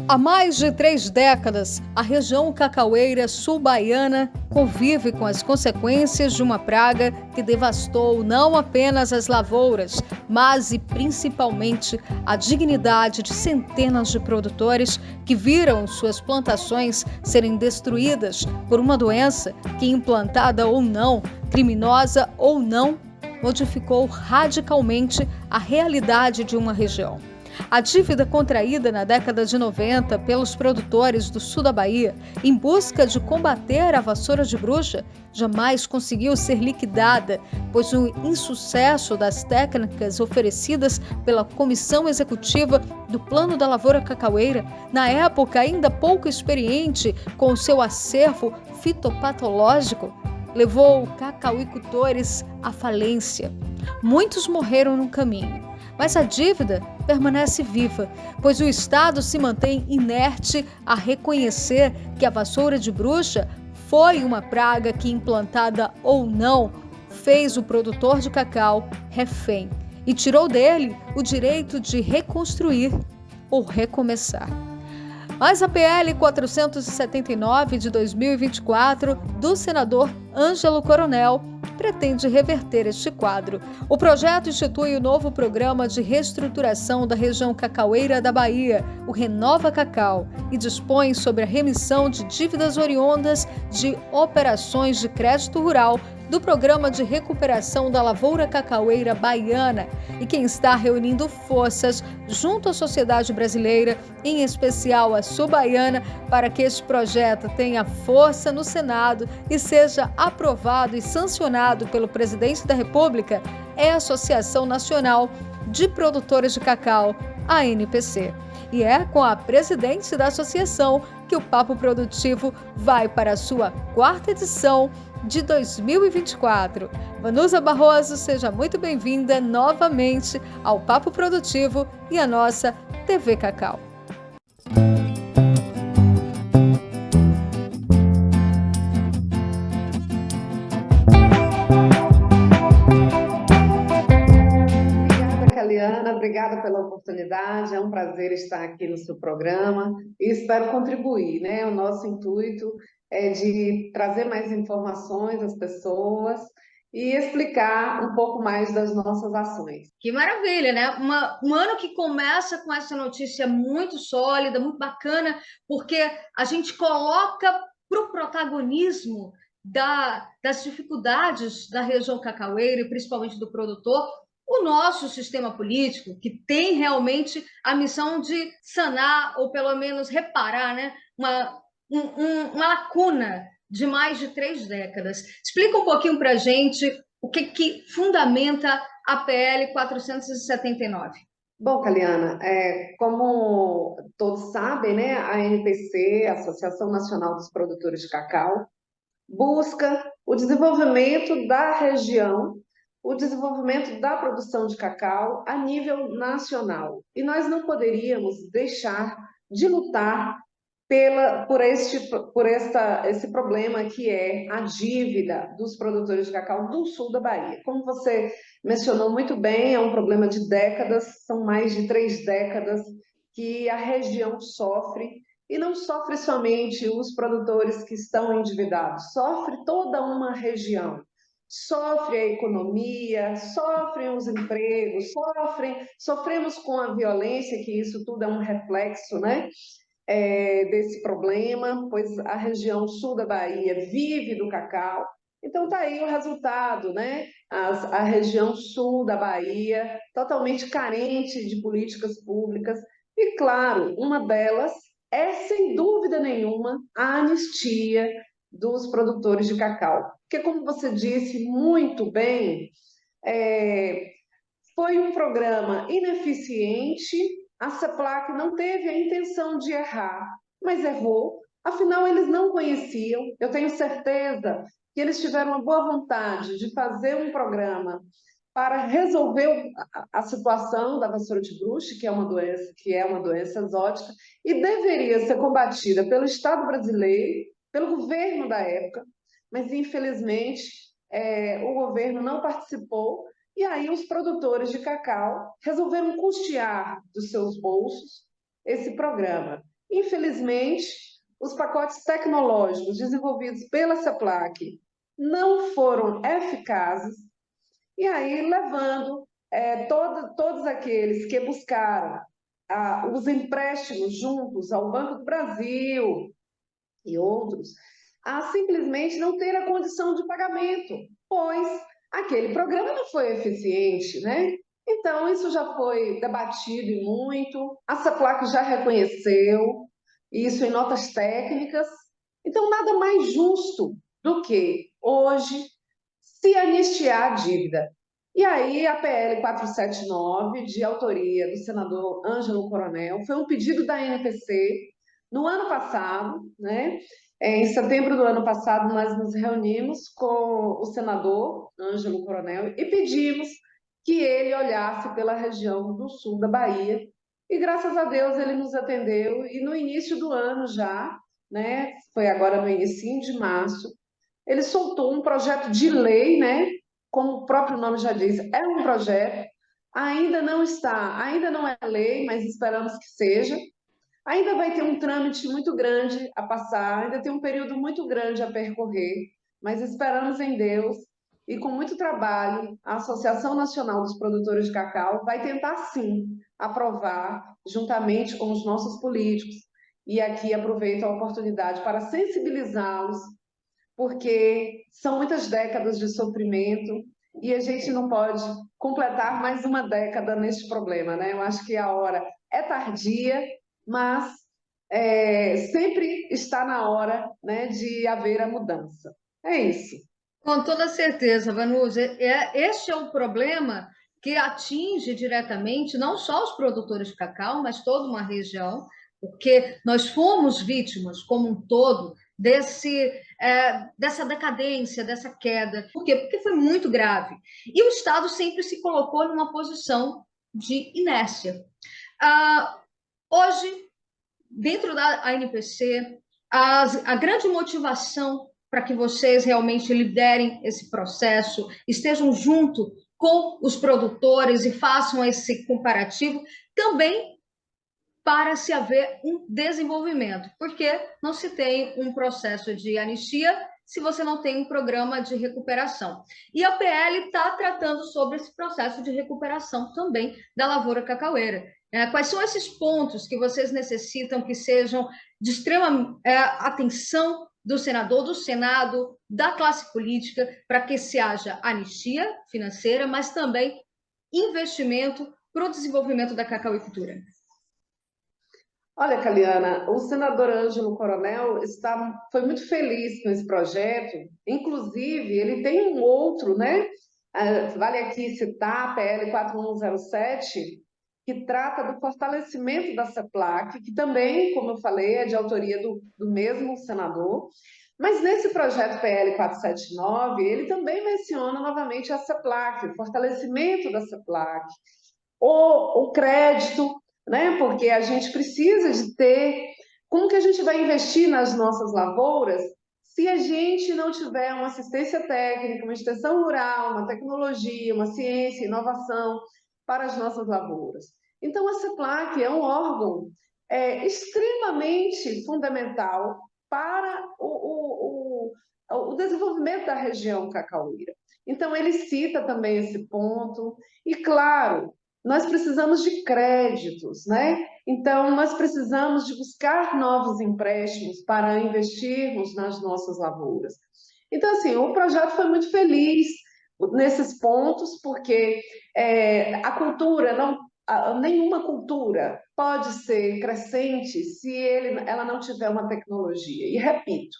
Há mais de 3 décadas, a região cacaueira sul-baiana convive com as consequências de uma praga que devastou não apenas as lavouras, mas e principalmente a dignidade de centenas de produtores que viram suas plantações serem destruídas por uma doença que, implantada ou não, criminosa ou não, modificou radicalmente a realidade de uma região. A dívida contraída na década de 90 pelos produtores do sul da Bahia, em busca de combater a vassoura de bruxa, jamais conseguiu ser liquidada, pois o insucesso das técnicas oferecidas pela Comissão Executiva do Plano da Lavoura Cacaueira, na época ainda pouco experiente com o seu acervo fitopatológico, levou cacauicultores à falência. Muitos morreram no caminho. Mas a dívida permanece viva, pois o Estado se mantém inerte a reconhecer que a vassoura de bruxa foi uma praga que, implantada ou não, fez o produtor de cacau refém e tirou dele o direito de reconstruir ou recomeçar. Mas a PL 479 de 2024, do senador Ângelo Coronel, pretende reverter este quadro. O projeto institui o novo programa de reestruturação da região cacaueira da Bahia, o Renova Cacau, e dispõe sobre a remissão de dívidas oriundas de operações de crédito rural do Programa de Recuperação da Lavoura Cacaueira Baiana, e quem está reunindo forças junto à sociedade brasileira, em especial a sul-baiana, para que este projeto tenha força no Senado e seja aprovado e sancionado pelo presidente da República, é a Associação Nacional de Produtores de Cacau, a ANPC. E é com a presidente da associação que o Papo Produtivo vai para a sua 4ª edição de 2024. Vanusa Barroso, seja muito bem-vinda novamente ao Papo Produtivo e à nossa TV Cacau. Obrigada pela oportunidade, é um prazer estar aqui no seu programa e espero contribuir, né? O nosso intuito é de trazer mais informações às pessoas e explicar um pouco mais das nossas ações. Que maravilha, né? Um ano que começa com essa notícia muito sólida, muito bacana, porque a gente coloca para o protagonismo das dificuldades da região cacaueira e principalmente do produtor, o nosso sistema político, que tem realmente a missão de sanar ou pelo menos reparar, né, uma lacuna de mais de 3 décadas. Explica um pouquinho para a gente o que fundamenta a PL 479. Bom, Caliana, como todos sabem, né, a ANPC, a Associação Nacional dos Produtores de Cacau, busca o desenvolvimento da região, o desenvolvimento da produção de cacau a nível nacional. E nós não poderíamos deixar de lutar esse problema que é a dívida dos produtores de cacau do sul da Bahia. Como você mencionou muito bem, é um problema de décadas, são mais de 3 décadas que a região sofre, e não sofre somente os produtores que estão endividados, sofre toda uma região. Sofre a economia, sofrem os empregos, sofremos com a violência, que isso tudo é um reflexo, né, desse problema, pois a região sul da Bahia vive do cacau. Então está aí o resultado, né? A região sul da Bahia totalmente carente de políticas públicas, e claro, uma delas é, sem dúvida nenhuma, a anistia dos produtores de cacau. Porque, como você disse muito bem, foi um programa ineficiente, a CEPLAC não teve a intenção de errar, mas errou, afinal eles não conheciam, eu tenho certeza que eles tiveram uma boa vontade de fazer um programa para resolver a situação da vassoura de bruxa, que é uma doença exótica, e deveria ser combatida pelo Estado brasileiro, pelo governo da época, mas infelizmente o governo não participou, e aí os produtores de cacau resolveram custear dos seus bolsos esse programa. Infelizmente, os pacotes tecnológicos desenvolvidos pela CEPLAC não foram eficazes, e aí levando todos aqueles que buscaram os empréstimos juntos ao Banco do Brasil e outros, a simplesmente não ter a condição de pagamento, pois aquele programa não foi eficiente, né? Então, isso já foi debatido e muito, a CEPLAC já reconheceu isso em notas técnicas. Então, nada mais justo do que hoje se anistiar a dívida. E aí, a PL 479, de autoria do senador Ângelo Coronel, foi um pedido da NPC no ano passado, né? Em setembro do ano passado, nós nos reunimos com o senador Ângelo Coronel e pedimos que ele olhasse pela região do sul da Bahia. E graças a Deus ele nos atendeu. E no início do ano já, né? Foi agora no início de março, ele soltou um projeto de lei, né? Como o próprio nome já diz, é um projeto, ainda não é lei, mas esperamos que seja. Ainda vai ter um trâmite muito grande a passar, ainda tem um período muito grande a percorrer, mas esperamos em Deus e com muito trabalho, a Associação Nacional dos Produtores de Cacau vai tentar sim aprovar, juntamente com os nossos políticos. E aqui aproveito a oportunidade para sensibilizá-los, porque são muitas décadas de sofrimento e a gente não pode completar mais uma década neste problema, né? Eu acho que a hora é tardia, mas sempre está na hora, né, de haver a mudança. É isso. Com toda certeza, Vanusa. Este é um problema que atinge diretamente não só os produtores de cacau, mas toda uma região, porque nós fomos vítimas, como um todo, dessa decadência, dessa queda. Por quê? Porque foi muito grave. E o Estado sempre se colocou numa posição de inércia. Hoje, dentro da ANPC, a grande motivação para que vocês realmente liderem esse processo, estejam junto com os produtores e façam esse comparativo, também para se haver um desenvolvimento, porque não se tem um processo de anistia se você não tem um programa de recuperação. E a PL está tratando sobre esse processo de recuperação também da lavoura cacaueira. Quais são esses pontos que vocês necessitam que sejam de extrema atenção do senador, do Senado, da classe política, para que se haja anistia financeira, mas também investimento para o desenvolvimento da cacauicultura? Olha, Caliana, o senador Ângelo Coronel foi muito feliz com esse projeto. Inclusive, ele tem um outro, né? Vale aqui citar a PL 4107, que trata do fortalecimento da CEPLAC, que também, como eu falei, é de autoria do mesmo senador. Mas nesse projeto PL 479, ele também menciona novamente a CEPLAC, o fortalecimento da CEPLAC, o crédito, né? Porque a gente precisa de ter. Como que a gente vai investir nas nossas lavouras se a gente não tiver uma assistência técnica, uma extensão rural, uma tecnologia, uma ciência, inovação para as nossas lavouras? Então, a CEPLAC é um órgão extremamente fundamental para o desenvolvimento da região cacaueira. Então, ele cita também esse ponto, e claro, nós precisamos de créditos, né? Então, nós precisamos de buscar novos empréstimos para investirmos nas nossas lavouras. Então, assim, o projeto foi muito feliz nesses pontos, porque a cultura nenhuma cultura pode ser crescente se ela não tiver uma tecnologia. E repito,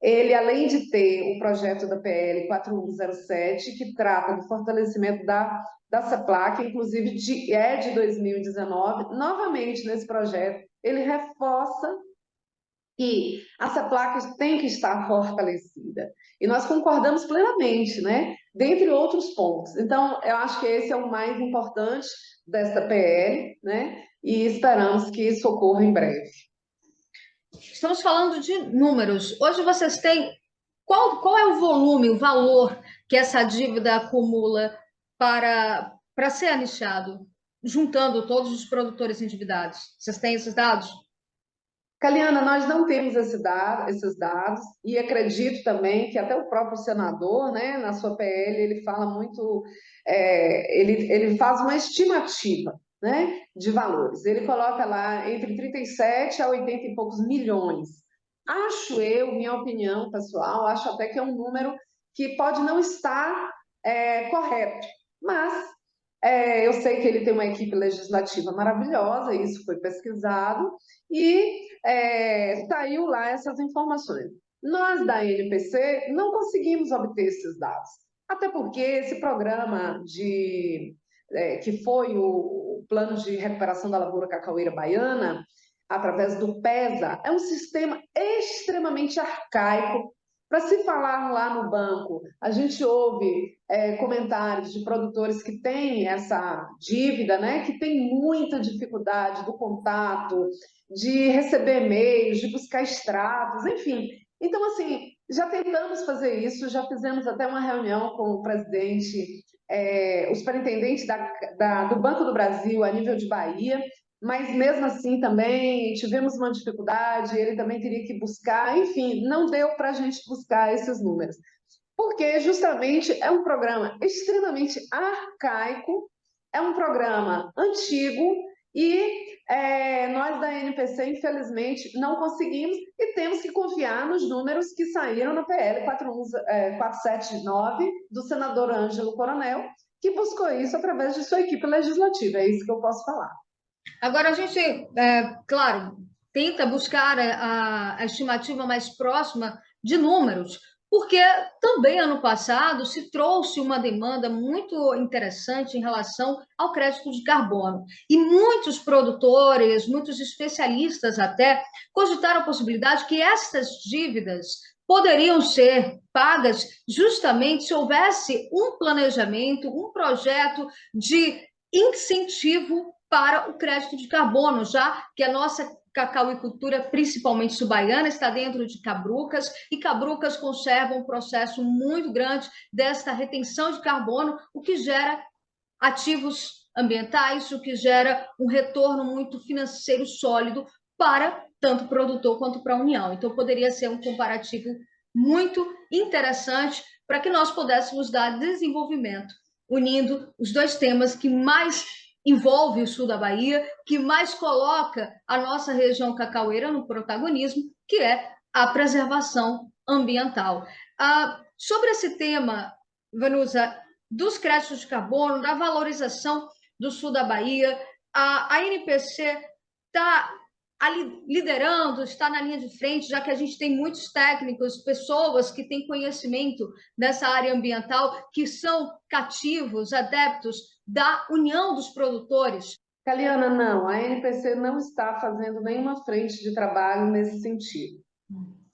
ele, além de ter o projeto da PL 4107, que trata do fortalecimento da CEPLAC, inclusive de 2019, novamente nesse projeto, ele reforça que a CEPLAC tem que estar fortalecida. E nós concordamos plenamente, né? Dentre outros pontos. Então, eu acho que esse é o mais importante desta PL, né? E esperamos que isso ocorra em breve. Estamos falando de números. Hoje vocês têm qual é o volume, o valor que essa dívida acumula para ser anistiado, juntando todos os produtores endividados? Vocês têm esses dados? Caliana, nós não temos esses dados e acredito também que até o próprio senador, né, na sua PL, ele fala muito, ele faz uma estimativa, né, de valores. Ele coloca lá entre 37 a 80 e poucos milhões. Acho eu, minha opinião pessoal, acho até que é um número que pode não estar correto, mas eu sei que ele tem uma equipe legislativa maravilhosa, isso foi pesquisado, e saiu lá essas informações. Nós, da NPC, não conseguimos obter esses dados, até porque esse programa que foi o Plano de Recuperação da Lavoura Cacaueira Baiana, através do PESA, é um sistema extremamente arcaico. Para se falar lá no banco, a gente ouve comentários de produtores que têm essa dívida, né, que tem muita dificuldade do contato, de receber e-mails, de buscar extratos, enfim. Então, assim, já tentamos fazer isso, já fizemos até uma reunião com o presidente, o superintendente do Banco do Brasil a nível de Bahia, mas mesmo assim também tivemos uma dificuldade, ele também teria que buscar, enfim, não deu para a gente buscar esses números, porque justamente é um programa extremamente arcaico, é um programa antigo e nós da NPC, infelizmente, não conseguimos e temos que confiar nos números que saíram na PL 479 do senador Ângelo Coronel, que buscou isso através de sua equipe legislativa, é isso que eu posso falar. Agora, a gente, claro, tenta buscar a estimativa mais próxima de números, porque também ano passado se trouxe uma demanda muito interessante em relação ao crédito de carbono. E muitos produtores, muitos especialistas até, cogitaram a possibilidade que essas dívidas poderiam ser pagas justamente se houvesse um planejamento, um projeto de incentivo para o crédito de carbono, já que a nossa cacauicultura, principalmente subaiana, está dentro de Cabrucas, e Cabrucas conserva um processo muito grande desta retenção de carbono, o que gera ativos ambientais, o que gera um retorno muito financeiro sólido para tanto o produtor quanto para a União. Então, poderia ser um comparativo muito interessante para que nós pudéssemos dar desenvolvimento, unindo os dois temas que mais envolve o sul da Bahia, que mais coloca a nossa região cacaueira no protagonismo, que é a preservação ambiental. Sobre esse tema, Vanusa, dos créditos de carbono, da valorização do sul da Bahia, a NPC está liderando, está na linha de frente, já que a gente tem muitos técnicos, pessoas que têm conhecimento dessa área ambiental, que são cativos, adeptos da união dos produtores. Caliana, não, a NPC não está fazendo nenhuma frente de trabalho nesse sentido.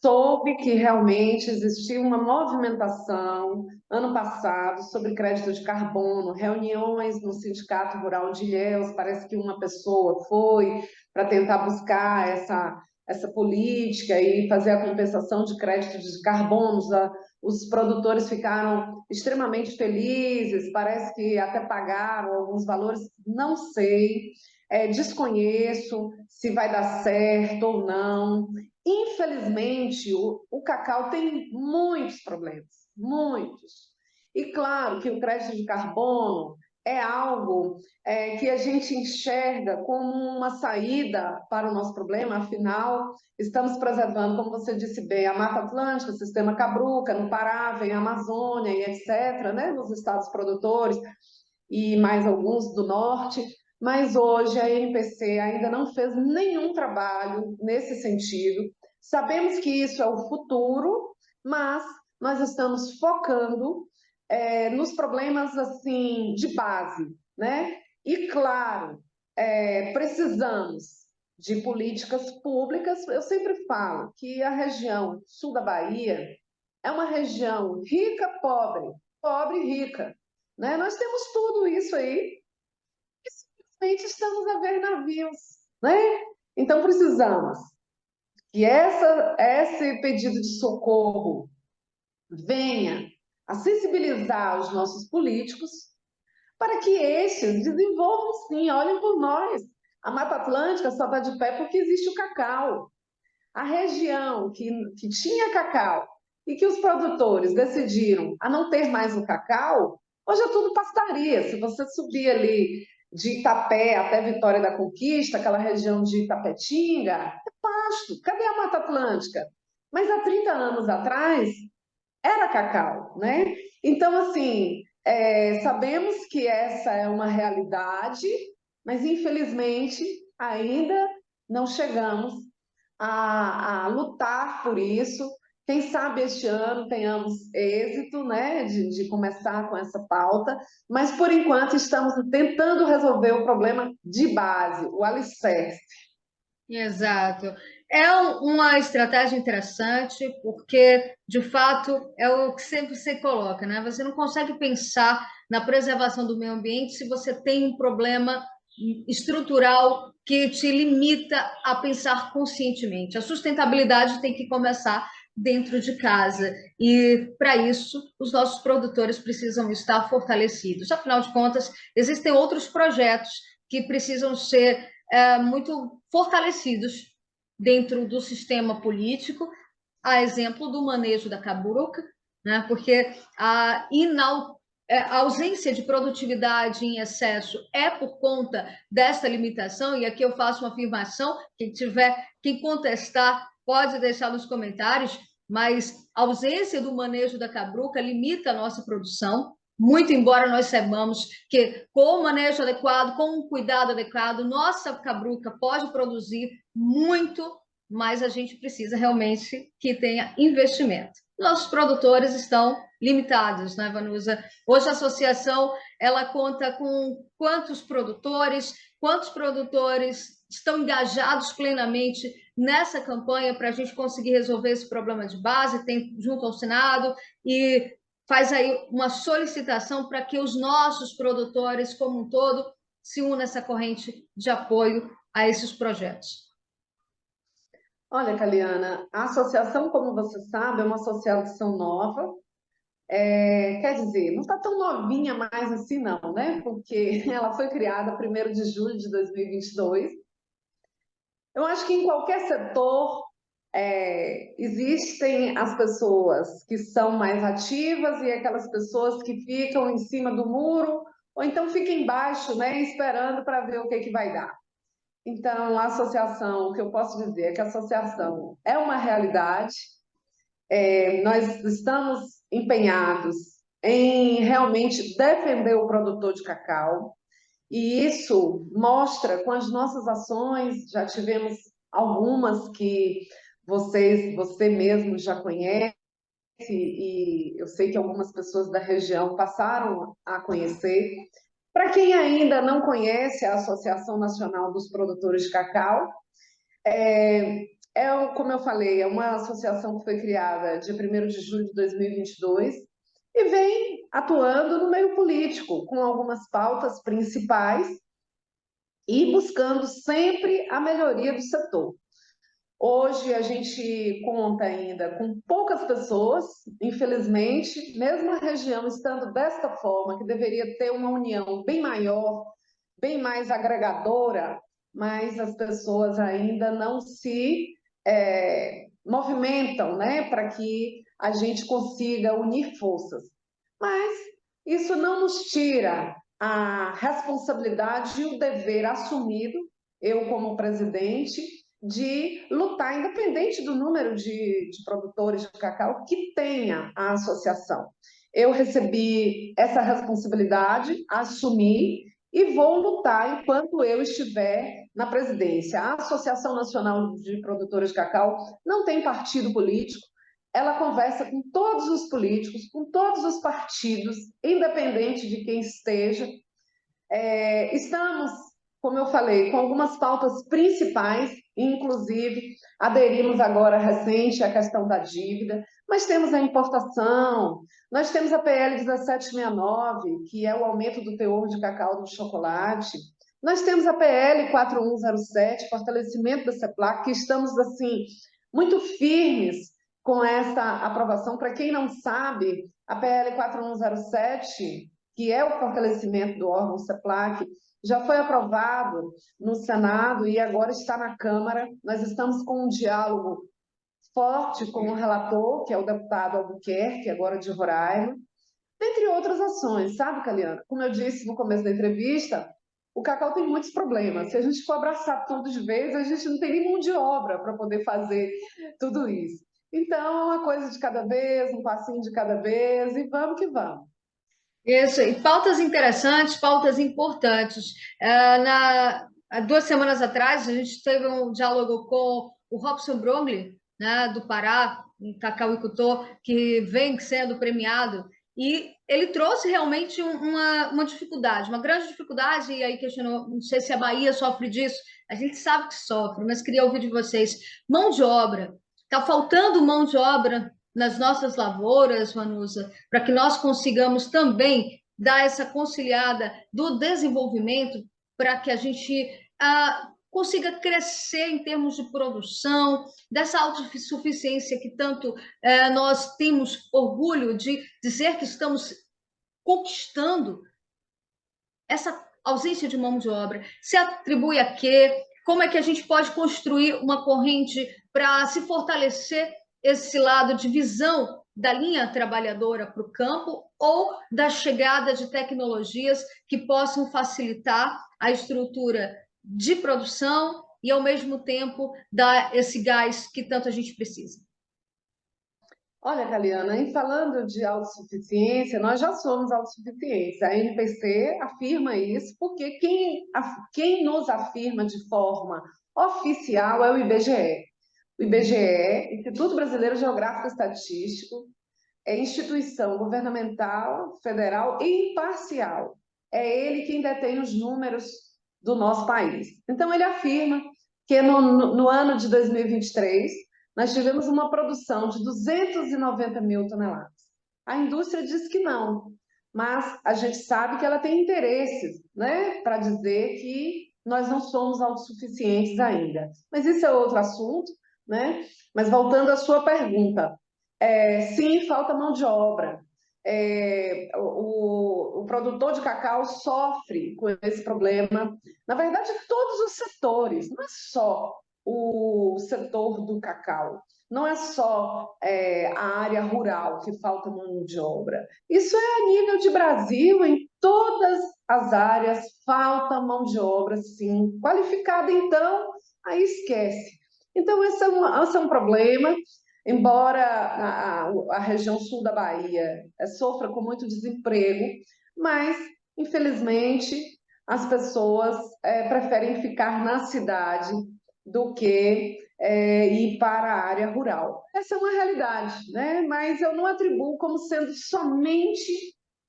Soube que realmente existiu uma movimentação ano passado sobre crédito de carbono, reuniões no Sindicato Rural de Ilhéus, parece que uma pessoa foi para tentar buscar essa política e fazer a compensação de crédito de carbono. Os produtores ficaram extremamente felizes, parece que até pagaram alguns valores, não sei, desconheço se vai dar certo ou não. Infelizmente, o cacau tem muitos problemas, muitos. E claro que o crédito de carbono é algo que a gente enxerga como uma saída para o nosso problema, afinal, estamos preservando, como você disse bem, a Mata Atlântica, o sistema Cabruca, no Pará, vem a Amazônia e etc., né, nos estados produtores e mais alguns do norte, mas hoje a NPC ainda não fez nenhum trabalho nesse sentido. Sabemos que isso é o futuro, mas nós estamos focando nos problemas assim de base, né? E claro, precisamos de políticas públicas. Eu sempre falo que a região sul da Bahia é uma região rica, pobre, pobre e rica, né? Nós temos tudo isso aí e simplesmente estamos a ver navios, né? Então precisamos que esse pedido de socorro venha a sensibilizar os nossos políticos para que estes desenvolvam sim, olhem por nós. A Mata Atlântica só está de pé porque existe o cacau. A região que tinha cacau e que os produtores decidiram a não ter mais o cacau, hoje é tudo pastaria. Se você subir ali de Itapé até Vitória da Conquista, aquela região de Itapetinga, é pasto. Cadê a Mata Atlântica? Mas há 30 anos atrás era cacau, né? Então, assim, sabemos que essa é uma realidade, mas infelizmente ainda não chegamos a lutar por isso. Quem sabe este ano tenhamos êxito, né, de começar com essa pauta, mas por enquanto estamos tentando resolver o problema de base, o alicerce. Exato. É uma estratégia interessante, porque, de fato, é o que sempre se coloca, né? Você não consegue pensar na preservação do meio ambiente se você tem um problema estrutural que te limita a pensar conscientemente. A sustentabilidade tem que começar dentro de casa, e, para isso, os nossos produtores precisam estar fortalecidos. Afinal de contas, existem outros projetos que precisam ser muito fortalecidos dentro do sistema político, a exemplo do manejo da caburuca, né? Porque a ausência de produtividade em excesso é por conta desta limitação, e aqui eu faço uma afirmação, quem contestar pode deixar nos comentários, mas a ausência do manejo da cabruca limita a nossa produção, muito embora nós saibamos que com o manejo adequado, com um cuidado adequado, nossa cabruca pode produzir muito, mas a gente precisa realmente que tenha investimento. Nossos produtores estão limitados, né, Vanusa? Hoje a associação ela conta com quantos produtores estão engajados plenamente nessa campanha para a gente conseguir resolver esse problema de base, tem junto ao Senado, e faz aí uma solicitação para que os nossos produtores, como um todo, se unam a essa corrente de apoio a esses projetos. Olha, Caliana, a associação, como você sabe, é uma associação nova. Quer dizer, não está tão novinha mais assim, não, né? Porque ela foi criada 1º de julho de 2022. Eu acho que em qualquer setor existem as pessoas que são mais ativas e aquelas pessoas que ficam em cima do muro ou então ficam embaixo, né, esperando para ver o que vai dar. Então, a associação, o que eu posso dizer é que a associação é uma realidade. Nós estamos empenhados em realmente defender o produtor de cacau, e isso mostra com as nossas ações. Já tivemos algumas que você mesmo já conhece, e eu sei que algumas pessoas da região passaram a conhecer. Para quem ainda não conhece a Associação Nacional dos Produtores de Cacau, como eu falei, é uma associação que foi criada dia 1º de julho de 2022 e vem atuando no meio político, com algumas pautas principais e buscando sempre a melhoria do setor. Hoje a gente conta ainda com poucas pessoas, infelizmente, mesmo a região estando desta forma, que deveria ter uma união bem maior, bem mais agregadora, mas as pessoas ainda não se movimentam, né, para que a gente consiga unir forças. Mas isso não nos tira a responsabilidade e o dever assumido, eu como presidente, de lutar, independente do número de produtores de cacau que tenha a associação. Eu recebi essa responsabilidade, assumi e vou lutar enquanto eu estiver na presidência. A Associação Nacional de Produtores de Cacau não tem partido político, ela conversa com todos os políticos, com todos os partidos, independente de quem esteja. Estamos, como eu falei, com algumas pautas principais, inclusive aderimos agora recente à questão da dívida, mas temos a importação, nós temos a PL 1769, que é o aumento do teor de cacau no chocolate, nós temos a PL 4107, fortalecimento da CEPLAC, que estamos assim muito firmes com essa aprovação. Para quem não sabe, a PL 4107, que é o fortalecimento do órgão CEPLAC, já foi aprovado no Senado e agora está na Câmara. Nós estamos com um diálogo forte com o relator, que é o deputado Albuquerque, agora de Roraima, dentre outras ações, sabe, Caliana? Como eu disse no começo da entrevista, o cacau tem muitos problemas. Se a gente for abraçar tudo de vez, a gente não tem nem mão de obra para poder fazer tudo isso. Então, uma coisa de cada vez, um passinho de cada vez, e vamos que vamos. Isso, e pautas interessantes, pautas importantes. Há 2 semanas atrás, a gente teve um diálogo com o Robson Broglie, né, do Pará, um cacauicultor que vem sendo premiado, e ele trouxe realmente uma dificuldade, uma grande dificuldade, e aí questionou, não sei se a Bahia sofre disso, a gente sabe que sofre, mas queria ouvir de vocês. Mão de obra, está faltando mão de obra nas nossas lavouras, Vanusa, para que nós consigamos também dar essa conciliada do desenvolvimento, para que a gente consiga crescer em termos de produção, dessa autossuficiência que tanto nós temos orgulho de dizer que estamos conquistando. Essa ausência de mão de obra se atribui a quê? Como é que a gente pode construir uma corrente para se fortalecer esse lado de visão da linha trabalhadora para o campo ou da chegada de tecnologias que possam facilitar a estrutura de produção e, ao mesmo tempo, dar esse gás que tanto a gente precisa? Olha, Caliana, em falando de autossuficiência, nós já somos autossuficientes. A NPC afirma isso, porque quem nos afirma de forma oficial é o IBGE. O IBGE, Instituto Brasileiro Geográfico e Estatístico, é instituição governamental, federal e imparcial. É ele quem detém os números do nosso país. Então, ele afirma que no ano de 2023, nós tivemos uma produção de 290 mil toneladas. A indústria diz que não, mas a gente sabe que ela tem interesses, né, para dizer que nós não somos autossuficientes ainda. Mas isso é outro assunto, né? Mas voltando à sua pergunta, sim, falta mão de obra. O produtor de cacau sofre com esse problema. Na verdade, todos os setores, não é só o setor do cacau, não é só a área rural que falta mão de obra. Isso é a nível de Brasil, em todas as áreas falta mão de obra, sim. Qualificada, então, aí esquece. Então, esse é um problema. Embora a região sul da Bahia sofra com muito desemprego, mas, infelizmente, as pessoas preferem ficar na cidade do que ir para a área rural. Essa é uma realidade, né? Mas eu não atribuo como sendo somente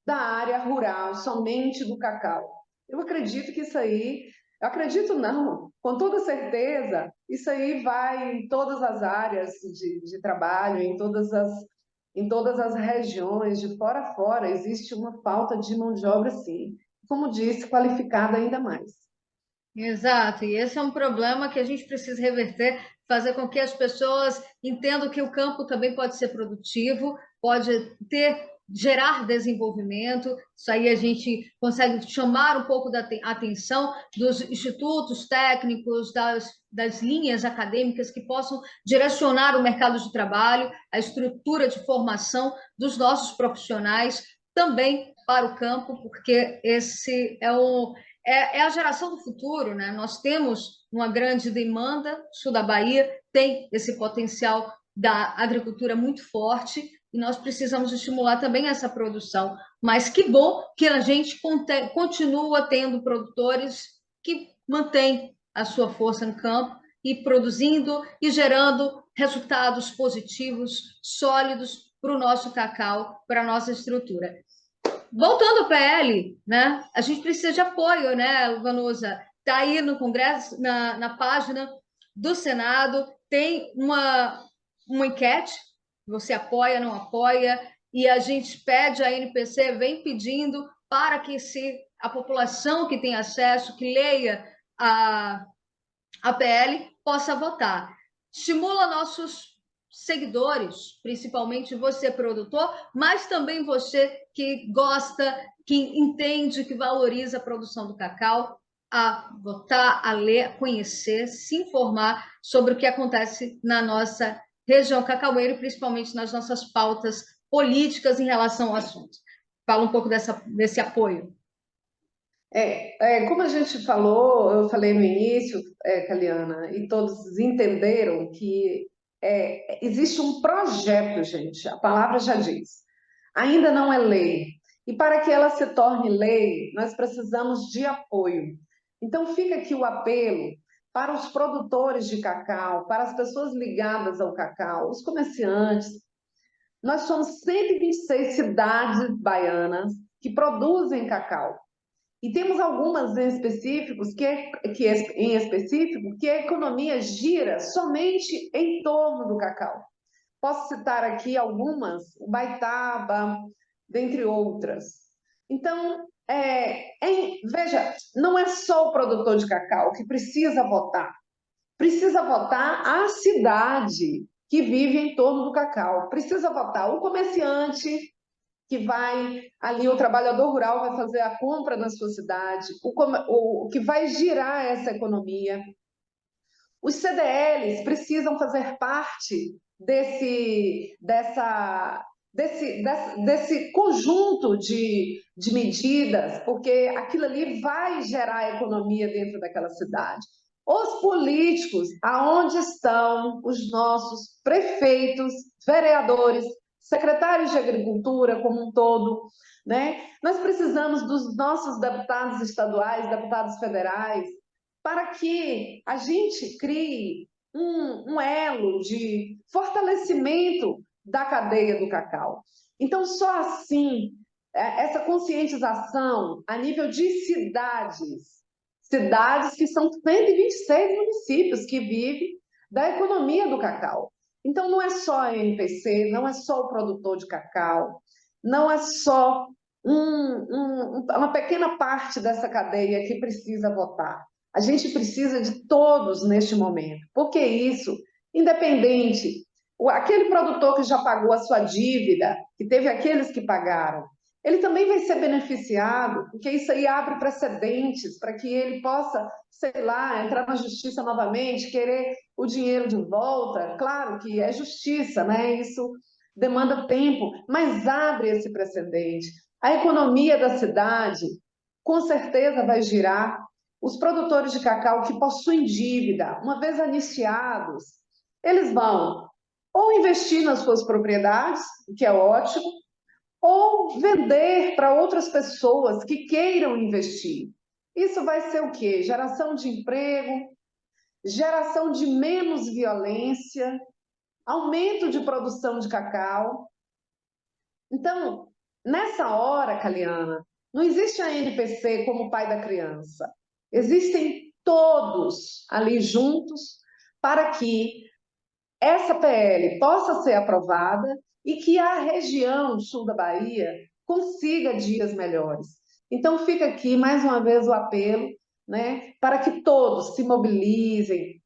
da área rural, somente do cacau. Eu acredito que isso aí, eu acredito não, com toda certeza, isso aí vai em todas as áreas de trabalho, em todas as regiões, de fora a fora, existe uma falta de mão de obra, sim. Como disse, qualificada ainda mais. Exato, e esse é um problema que a gente precisa reverter, fazer com que as pessoas entendam que o campo também pode ser produtivo, pode gerar desenvolvimento. Isso aí a gente consegue chamar um pouco da atenção dos institutos técnicos, das linhas acadêmicas que possam direcionar o mercado de trabalho, a estrutura de formação dos nossos profissionais também para o campo, porque esse é a geração do futuro, né? Nós temos uma grande demanda, o sul da Bahia tem esse potencial da agricultura muito forte e nós precisamos estimular também essa produção. Mas que bom que a gente continua tendo produtores que mantêm a sua força no campo e produzindo e gerando resultados positivos, sólidos para o nosso cacau, para a nossa estrutura. Voltando ao PL, né? A gente precisa de apoio, né, Vanusa? Está aí no Congresso, na página do Senado, tem uma enquete, você apoia, não apoia, e a gente pede, a NPC vem pedindo para que a população que tem acesso, que leia a PL, possa votar. Estimula nossos seguidores, principalmente você, produtor, mas também você que gosta, que entende, que valoriza a produção do cacau, a votar, a ler, a conhecer, se informar sobre o que acontece na nossa região cacaueira, principalmente nas nossas pautas políticas em relação ao assunto. Fala um pouco desse apoio. Como a gente falou, eu falei no início, Caliana, e todos entenderam que existe um projeto, gente, a palavra já diz. Ainda não é lei. E para que ela se torne lei, nós precisamos de apoio. Então, fica aqui o apelo para os produtores de cacau, para as pessoas ligadas ao cacau, os comerciantes. Nós somos 126 cidades baianas que produzem cacau. E temos algumas em específicos que a economia gira somente em torno do cacau. Posso citar aqui algumas, o Baitaba, dentre outras. Então, veja, não é só o produtor de cacau que precisa votar a cidade que vive em torno do cacau, precisa votar o comerciante que vai ali, o trabalhador rural vai fazer a compra na sua cidade, o que vai girar essa economia. Os CDLs precisam fazer parte desse conjunto de medidas, porque aquilo ali vai gerar economia dentro daquela cidade. Os políticos, aonde estão os nossos prefeitos, vereadores, secretários de agricultura como um todo, né? Nós precisamos dos nossos deputados estaduais, deputados federais, para que a gente crie um elo de fortalecimento da cadeia do cacau. Então, só assim, essa conscientização a nível de cidades que são 126 municípios que vivem da economia do cacau. Então, não é só a NPC, não é só o produtor de cacau, não é só uma pequena parte dessa cadeia que precisa votar. A gente precisa de todos neste momento. Porque isso, independente, aquele produtor que já pagou a sua dívida, que teve aqueles que pagaram, ele também vai ser beneficiado, porque isso aí abre precedentes para que ele possa, sei lá, entrar na justiça novamente, querer o dinheiro de volta. Claro que é justiça, né? Isso demanda tempo, mas abre esse precedente. A economia da cidade, com certeza, vai girar. Os produtores de cacau que possuem dívida, uma vez anistiados, eles vão ou investir nas suas propriedades, o que é ótimo, ou vender para outras pessoas que queiram investir. Isso vai ser o quê? Geração de emprego, geração de menos violência, aumento de produção de cacau. Então, nessa hora, Caliana, não existe a NPC como pai da criança. Existem todos ali juntos para que essa PL possa ser aprovada e que a região sul da Bahia consiga dias melhores. Então, fica aqui mais uma vez o apelo, né, para que todos se mobilizem,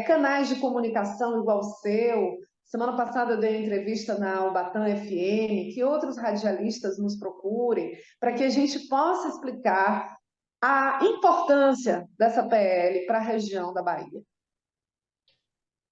canais de comunicação igual o seu. Semana passada eu dei uma entrevista na Ubatã FM, que outros radialistas nos procurem, para que a gente possa explicar a importância dessa PL para a região da Bahia.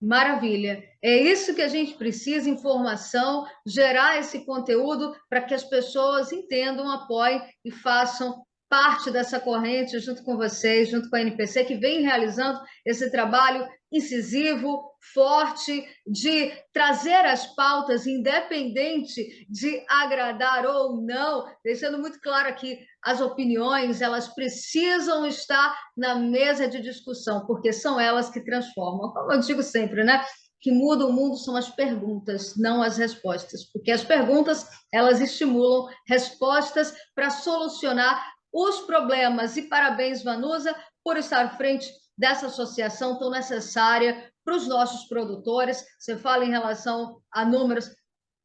Maravilha. É isso que a gente precisa, informação, gerar esse conteúdo para que as pessoas entendam, apoiem e façam parte dessa corrente junto com vocês, junto com a NPC, que vem realizando esse trabalho incisivo, forte, de trazer as pautas, independente de agradar ou não, deixando muito claro aqui, as opiniões, elas precisam estar na mesa de discussão, porque são elas que transformam. Como eu digo sempre, né? Que muda o mundo são as perguntas, não as respostas, porque as perguntas, elas estimulam respostas para solucionar os problemas. E parabéns, Vanusa, por estar à frente dessa associação tão necessária para os nossos produtores. Você fala em relação a números,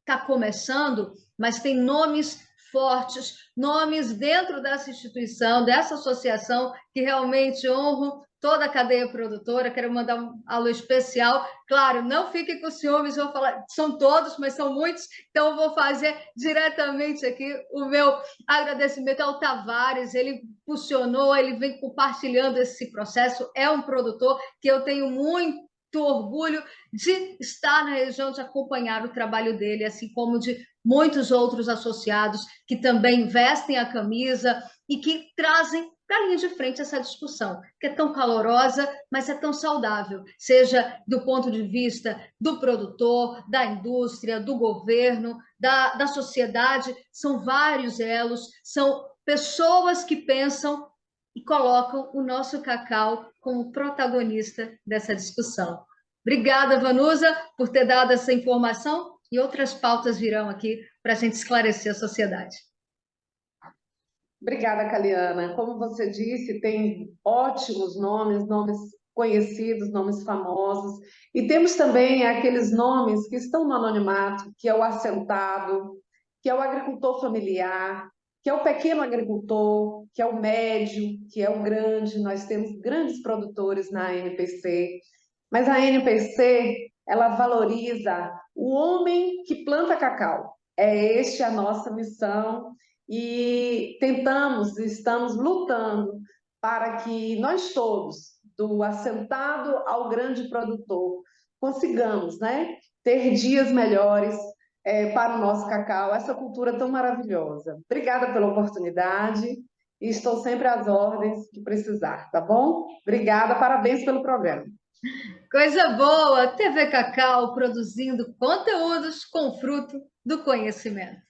está começando, mas tem nomes fortes, nomes dentro dessa instituição, dessa associação, que realmente honram toda a cadeia produtora. Quero mandar um alô especial. Claro, não fiquem com ciúmes, vou falar, são todos, mas são muitos, então eu vou fazer diretamente aqui o meu agradecimento ao Tavares. Ele impulsionou, ele vem compartilhando esse processo, é um produtor que eu tenho muito orgulho de estar na região, de acompanhar o trabalho dele, assim como de muitos outros associados que também vestem a camisa e que trazem para a linha de frente essa discussão, que é tão calorosa, mas é tão saudável, seja do ponto de vista do produtor, da indústria, do governo, da sociedade. São vários elos, são pessoas que pensam e colocam o nosso cacau como protagonista dessa discussão. Obrigada, Vanusa, por ter dado essa informação, e outras pautas virão aqui para a gente esclarecer a sociedade. Obrigada, Caliana. Como você disse, tem ótimos nomes, nomes conhecidos, nomes famosos, e temos também aqueles nomes que estão no anonimato, que é o assentado, que é o agricultor familiar, que é o pequeno agricultor, que é o médio, que é o grande. Nós temos grandes produtores na ANPC, mas a ANPC, ela valoriza o homem que planta cacau. É este a nossa missão e tentamos, estamos lutando para que nós todos, do assentado ao grande produtor, consigamos, né, ter dias melhores para o nosso cacau, essa cultura tão maravilhosa. Obrigada pela oportunidade e estou sempre às ordens que precisar, tá bom? Obrigada, parabéns pelo programa. Coisa boa, TV Cacau produzindo conteúdos com fruto do conhecimento.